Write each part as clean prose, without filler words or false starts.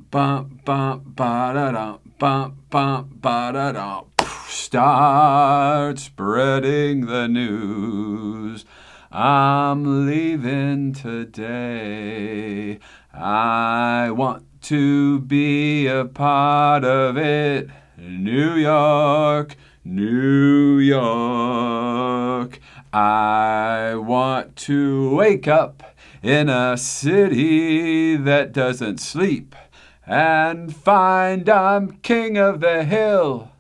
bum, bum, ba-da-dum, bum, bum, ba-da-dum. Start spreading the news. I'm leaving today. I want to be a part of it. New York, New York. I want to wake up in a city that doesn't sleep and find I'm king of the hill,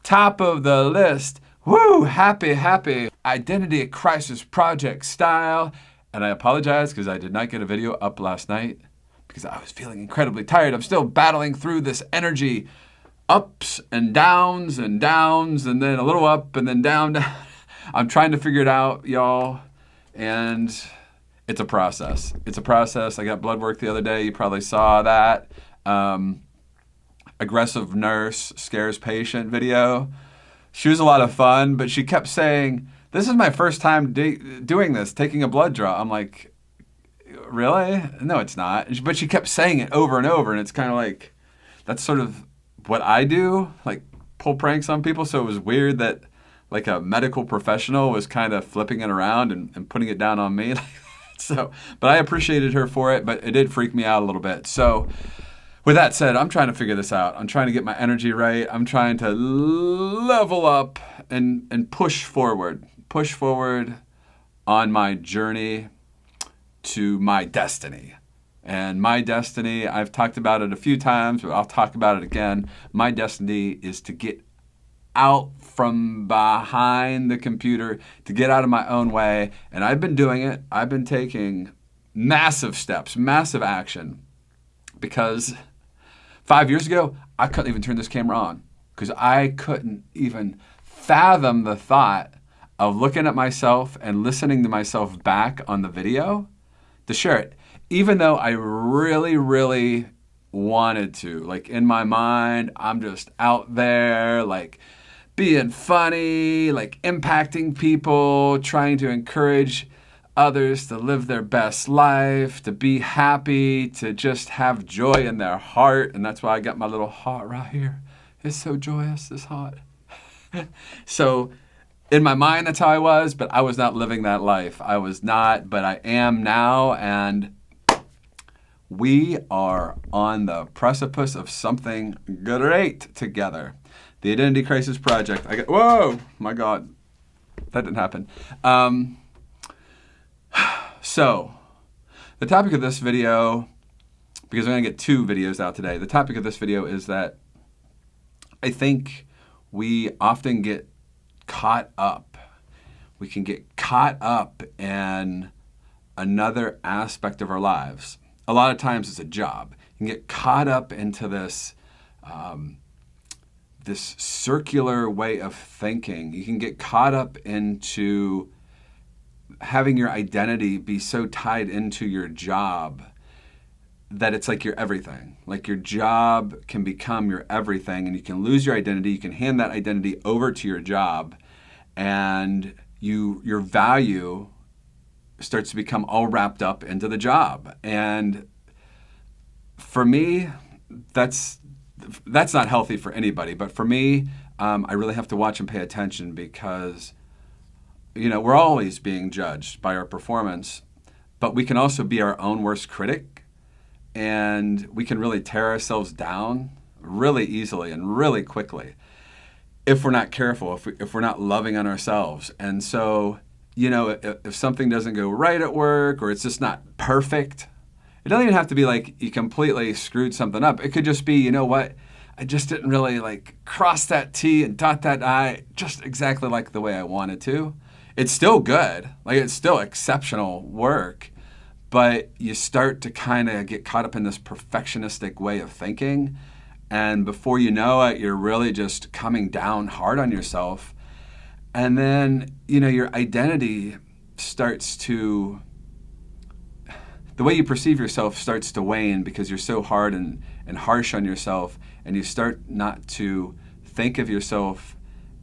top of the list. Woo, happy, happy. Identity crisis project style. And I apologize because I did not get a video up last night because I was feeling incredibly tired. I'm still battling through this energy, ups and downs, and then a little up and then down. I'm trying to figure it out, y'all. And it's a process. It's a process. I got blood work the other day. You probably saw that. Aggressive nurse scares patient video. She was a lot of fun, but she kept saying, this is my first time doing this, taking a blood draw. I'm like, really? No, it's not. But she kept saying it over and over, and it's kind of like, that's sort of what I do, like pull pranks on people. So it was weird that like a medical professional was kind of flipping it around and putting it down on me. So, but I appreciated her for it, but it did freak me out a little bit. So with that said, I'm trying to figure this out. I'm trying to get my energy right. I'm trying to level up and push forward on my journey to my destiny. And my destiny, I've talked about it a few times, but I'll talk about it again. My destiny is to get out from behind the computer, to get out of my own way. And I've been doing it. I've been taking massive steps, massive action. Because 5 years ago, I couldn't even turn this camera on. Because I couldn't even fathom the thought of looking at myself and listening to myself back on the video to share it. Even though I really, really wanted to. Like in my mind, I'm just out there, like being funny, like impacting people, trying to encourage others to live their best life, to be happy, to just have joy in their heart. And that's why I got my little heart right here. It's so joyous, this heart. So in my mind, that's how I was, but I was not living that life. I was not, but I am now. And we are on the precipice of something great together. The Identity Crisis Project. Whoa, my God, that didn't happen. So, the topic of this video, because I'm going to get 2 videos out today, the topic of this video is that I think we often get caught up. We can get caught up in another aspect of our lives. A lot of times it's a job. You can get caught up into this this circular way of thinking. You can get caught up into having your identity be so tied into your job that it's like your everything. Like your job can become your everything, and you can lose your identity. You can hand that identity over to your job, and your value starts to become all wrapped up into the job. And for me, that's not healthy for anybody. But for me, I really have to watch and pay attention because, you know, we're always being judged by our performance, but we can also be our own worst critic, and we can really tear ourselves down really easily and really quickly if we're not careful, if we're not loving on ourselves. And so, you know, if something doesn't go right at work or it's just not perfect, it doesn't even have to be like you completely screwed something up. It could just be, you know what, I just didn't really like cross that T and dot that I just exactly like the way I wanted to. It's still good, like it's still exceptional work, but you start to kind of get caught up in this perfectionistic way of thinking. And before you know it, you're really just coming down hard on yourself. And then, you know, your identity starts to, the way you perceive yourself starts to wane because you're so hard and harsh on yourself, and you start not to think of yourself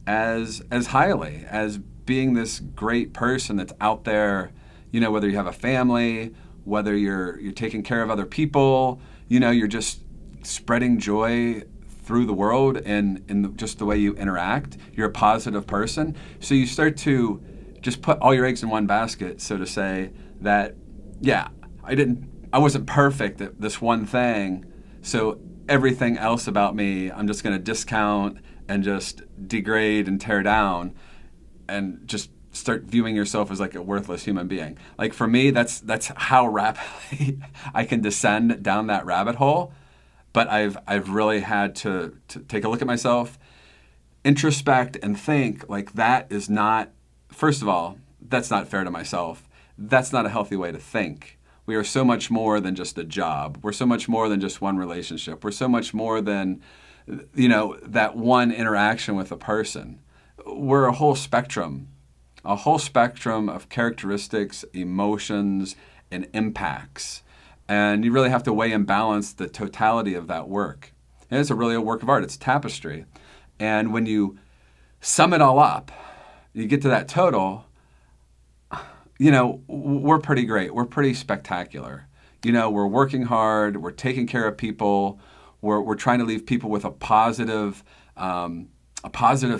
as highly, as being this great person that's out there, you know, whether you have a family, whether you're taking care of other people, you know, you're just spreading joy through the world and in just the way you interact. You're a positive person. So you start to just put all your eggs in one basket, so to say, that, yeah, I wasn't perfect at this one thing. So everything else about me, I'm just going to discount and just degrade and tear down and just start viewing yourself as like a worthless human being. Like for me, that's how rapidly I can descend down that rabbit hole. But I've really had to take a look at myself, introspect, and think like that is not, first of all, that's not fair to myself. That's not a healthy way to think. We are so much more than just a job. We're so much more than just one relationship. We're so much more than, that one interaction with a person. We're a whole spectrum of characteristics, emotions, and impacts. And you really have to weigh and balance the totality of that work. And it's really a work of art. It's tapestry. And when you sum it all up, you get to that total, we're pretty great. We're pretty spectacular. We're working hard. We're taking care of people. We're trying to leave people with a positive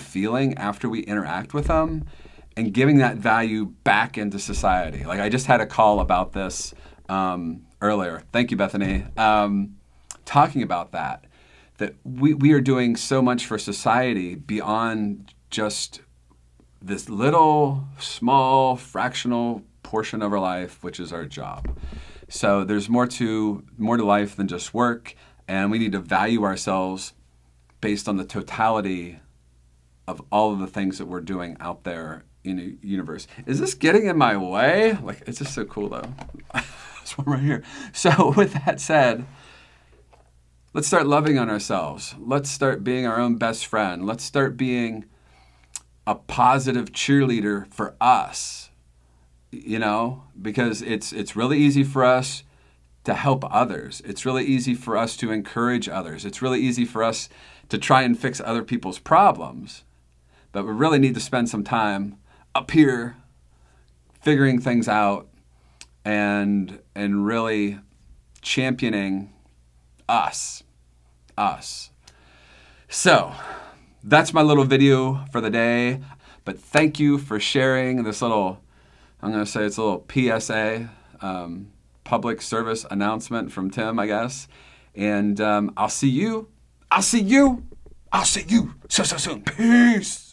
feeling after we interact with them, and giving that value back into society. Like I just had a call about this earlier. Thank you, Bethany. Talking about that we are doing so much for society beyond just this little, small, fractional portion of our life, which is our job. So there's more to life than just work, and we need to value ourselves based on the totality of all of the things that we're doing out there in the universe. Is this getting in my way? Like, it's just so cool, though. This one right here. So with that said, let's start loving on ourselves. Let's start being our own best friend. Let's start being a positive cheerleader for us, because it's really easy for us to help others. It's really easy for us to encourage others. It's really easy for us to try and fix other people's problems. But we really need to spend some time up here figuring things out and really championing us. So that's my little video for the day. But thank you for sharing this little, I'm going to say it's a little PSA, public service announcement from Tim, I guess. And I'll see you so soon. Peace.